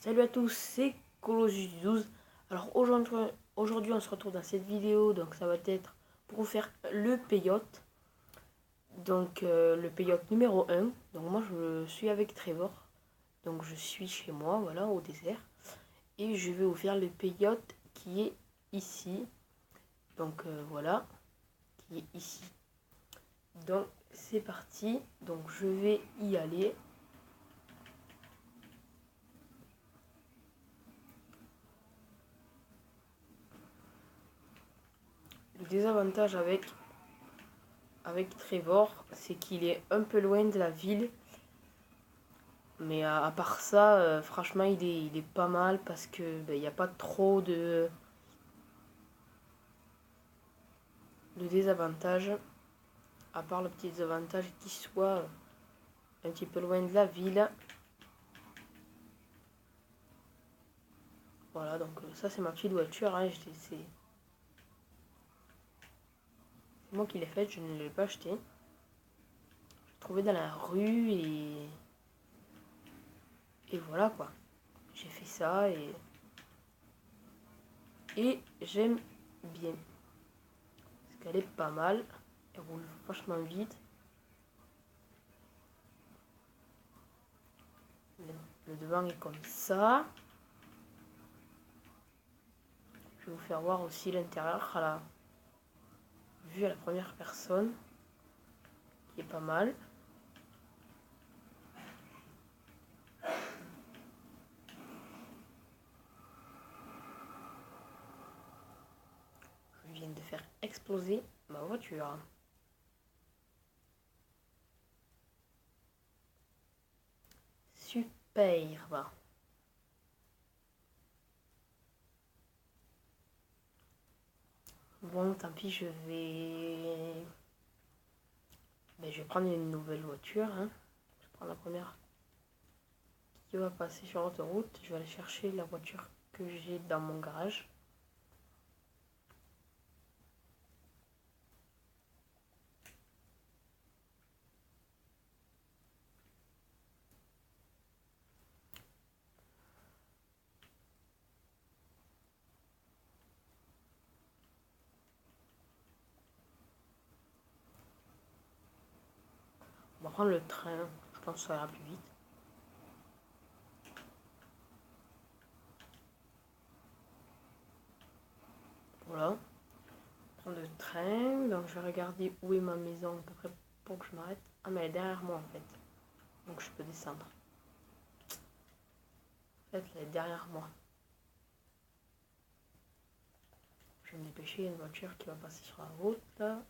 Salut à tous, c'est Colossus12. Alors aujourd'hui on se retrouve dans cette vidéo, donc ça va être pour vous faire le payote. Donc le payote numéro 1. Donc moi je suis avec Trevor. Donc je suis chez moi, voilà, au désert. Et je vais vous faire le payote qui est ici. Donc voilà, qui est ici. Donc c'est parti, donc je vais y aller. Le désavantage avec Trevor, c'est qu'il est un peu loin de la ville. Mais à part ça, franchement, il est pas mal parce que il n'y a pas trop de désavantages. À part le petit désavantage qu'il soit un petit peu loin de la ville. Voilà, donc ça c'est ma petite voiture. Hein, c'est moi qui l'ai faite, je ne l'ai pas achetée. Je l'ai trouvée dans la rue et voilà quoi. J'ai fait ça et j'aime bien. Parce qu'elle est pas mal. Elle roule vachement vite. Le devant est comme ça. Je vais vous faire voir aussi l'intérieur à la vue à la première personne, qui est pas mal. Je viens de faire exploser ma voiture. Super. Bon, tant pis, je vais prendre une nouvelle voiture. Hein. Je vais prendre la première qui va passer sur l'autoroute. Je vais aller chercher la voiture que j'ai dans mon garage. On va prendre le train. Je pense que ça ira plus vite. Voilà. Prendre le train. Donc je vais regarder où est ma maison à peu près pour que je m'arrête. Ah mais elle est derrière moi en fait. Donc je peux descendre. En fait elle est derrière moi. Je vais me dépêcher, il y a une voiture qui va passer sur la route là.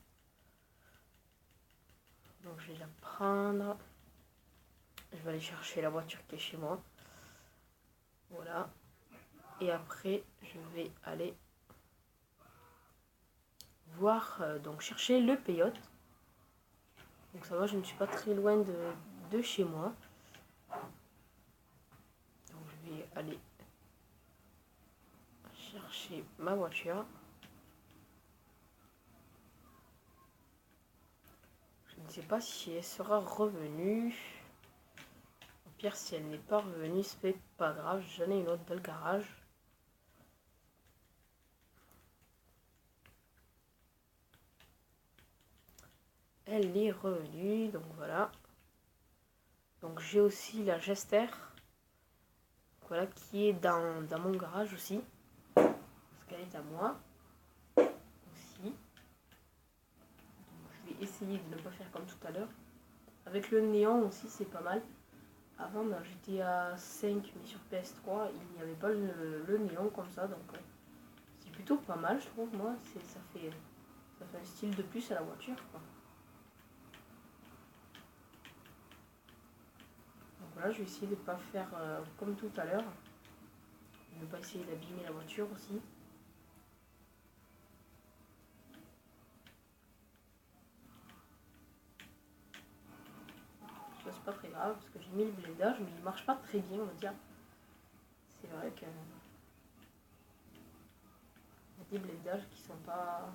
Donc je vais la prendre. Je vais aller chercher la voiture qui est chez moi. Voilà. Et après, je vais aller voir, donc chercher le payote. Donc ça va, je ne suis pas très loin de chez moi. Donc je vais aller chercher ma voiture. Je ne sais pas si elle sera revenue. Au pire, si elle n'est pas revenue, c'est pas grave. J'en ai une autre dans le garage. Elle est revenue, donc voilà. Donc j'ai aussi la Jester. Voilà, qui est dans mon garage aussi. Parce qu'elle est à moi. Aussi. Donc, je vais essayer de ne pas faire comme tout à l'heure. Avec le néon aussi, c'est pas mal. Avant, dans GTA 5, mais sur PS3, il n'y avait pas le néon comme ça. Donc, c'est plutôt pas mal, je trouve. Moi, ça fait un style de plus à la voiture, quoi. Donc voilà, je vais essayer de ne pas faire comme tout à l'heure. Ne pas essayer d'abîmer la voiture aussi. Ça, c'est pas très grave parce que j'ai mis le blindage, mais il marche pas très bien, on va dire. C'est vrai que y a des blindages qui sont pas.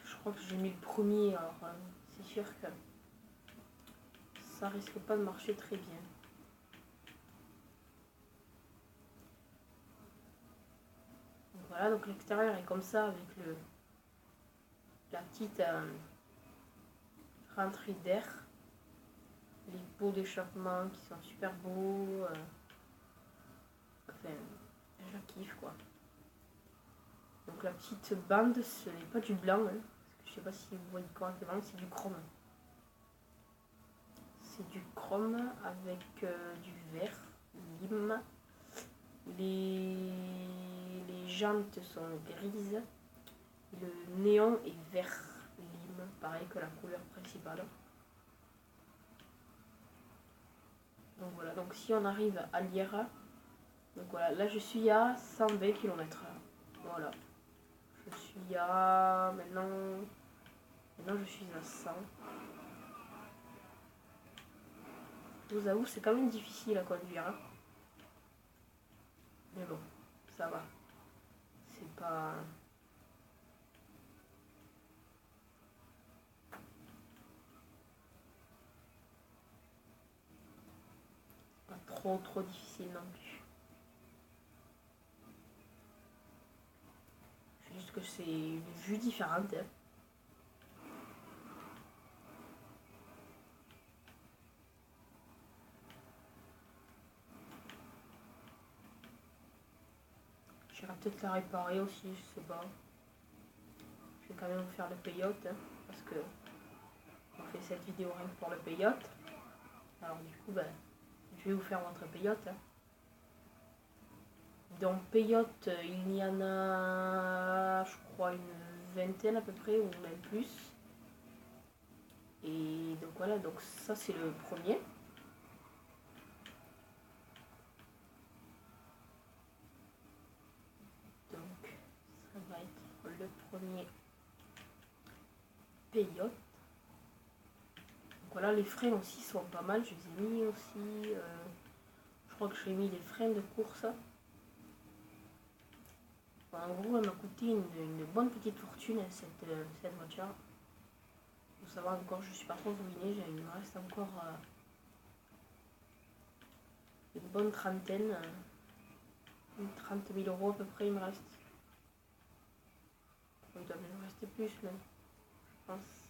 Je crois que j'ai mis le premier, alors c'est sûr que ça risque pas de marcher très bien. voilà, donc l'extérieur est comme ça avec la petite rentrée d'air. Les pots d'échappement qui sont super beaux. Enfin, je kiffe quoi. Donc la petite bande, ce n'est pas du blanc, hein, parce que je sais pas si vous voyez correctement, c'est du chrome. C'est du chrome avec du vert, lime. Les jantes sont grises. Le néon est vert lime, pareil que la couleur principale. Donc voilà, donc si on arrive à lire, donc voilà, là je suis à 120 km/h. Voilà. Je suis à... Maintenant je suis à 100. Je vous avoue, c'est quand même difficile à conduire. Hein. Mais bon, ça va. C'est pas... trop difficile non plus. C'est juste que c'est une vue différente. Hein. J'irai peut-être la réparer aussi, je sais pas. Je vais quand même vous faire le payote, hein, parce que on fait cette vidéo rien que pour le payote. Alors du coup, ben, je vais vous faire votre payote. Hein. Donc payote, il y en a, je crois, une vingtaine à peu près, ou même plus. Et donc voilà, donc ça c'est le premier. Donc ça va être le premier payote. Donc voilà, les freins aussi sont pas mal, je les ai mis aussi. Je crois que j'ai mis les freins de course. En gros, elle m'a coûté une bonne petite fortune, cette voiture. Pour savoir encore, je suis pas trop ruinée, il me reste encore une bonne trentaine, 30 000 euros à peu près, il me reste. Il doit me rester plus même, je pense.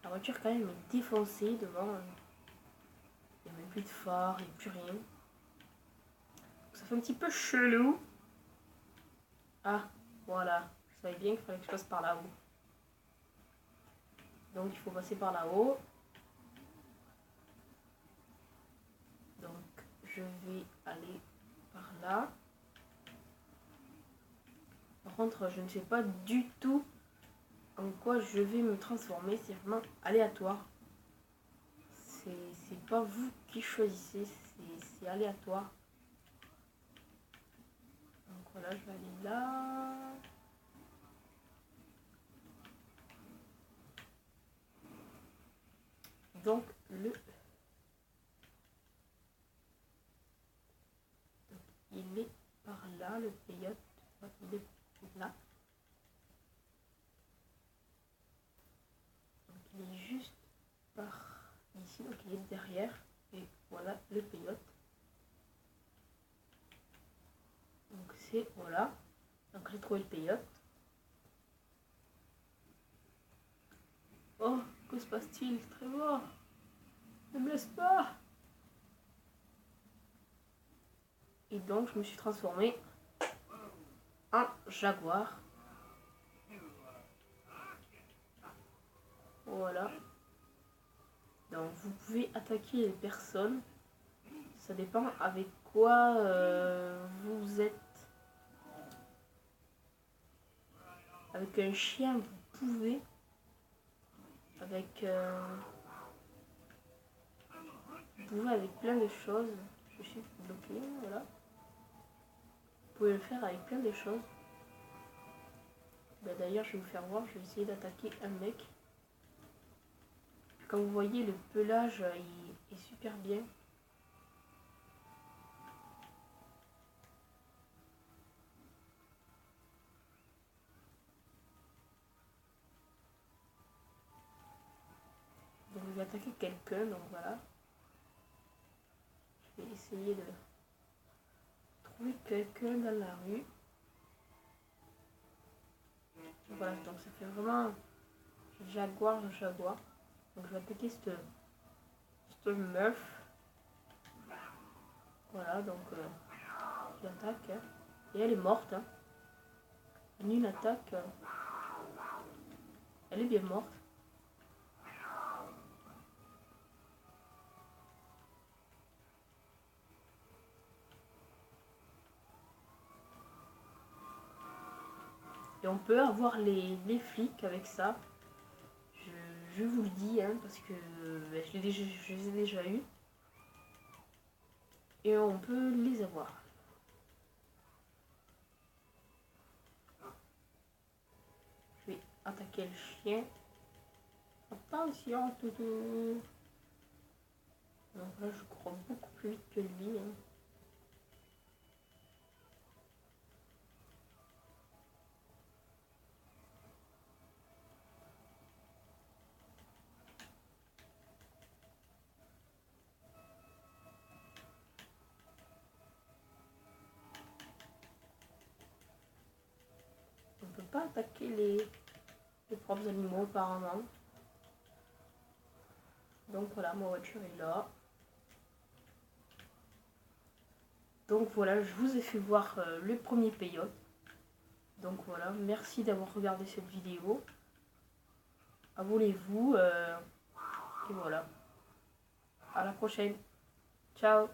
La voiture quand même est défoncée devant. Il n'y a même plus de phare, il n'y a plus rien. Donc, ça fait un petit peu chelou. Ah, voilà. Je savais bien qu'il fallait que je passe par là-haut. Donc il faut passer par là-haut. Donc je vais aller par là. Par contre, je ne sais pas du tout en quoi je vais me transformer. C'est vraiment aléatoire. C'est pas vous qui choisissez, c'est aléatoire. Donc voilà, je vais aller là. Donc il est par là, le payote. Il est là. Donc il est juste par ici, donc il est derrière. Et voilà le payote. Donc c'est voilà. Donc j'ai trouvé le payote. Oh, que se passe-t-il, Trevor? Ne me laisse pas! Et donc je me suis transformée en jaguar. Voilà. Donc vous pouvez attaquer les personnes. Ça dépend avec quoi vous êtes. Avec un chien, vous pouvez. Avec vous pouvez avec plein de choses. Je suis bloquée, voilà. Vous pouvez le faire avec plein de choses. Ben, d'ailleurs, je vais vous faire voir. Je vais essayer d'attaquer un mec. Comme vous voyez, le pelage il est super bien. Donc je vais attaquer quelqu'un, donc voilà. Je vais essayer de vu quelqu'un dans la rue. Voilà, donc ça fait vraiment jaguar. Donc je vais attaquer cette meuf. Voilà, donc je l'attaque. Hein. Et elle est morte. Hein. Une attaque. Elle est bien morte. Et on peut avoir les flics avec ça. Je vous le dis, hein, parce que je les ai déjà eus. Et on peut les avoir. Je vais attaquer le chien. Attention, toutou. Donc là, je cours beaucoup plus vite que lui. Hein. On ne peut pas attaquer les propres animaux apparemment. Donc voilà, ma voiture est là. Donc voilà, je vous ai fait voir le premier peyote. Donc voilà, merci d'avoir regardé cette vidéo. Abonnez-vous. Et voilà. À la prochaine. Ciao.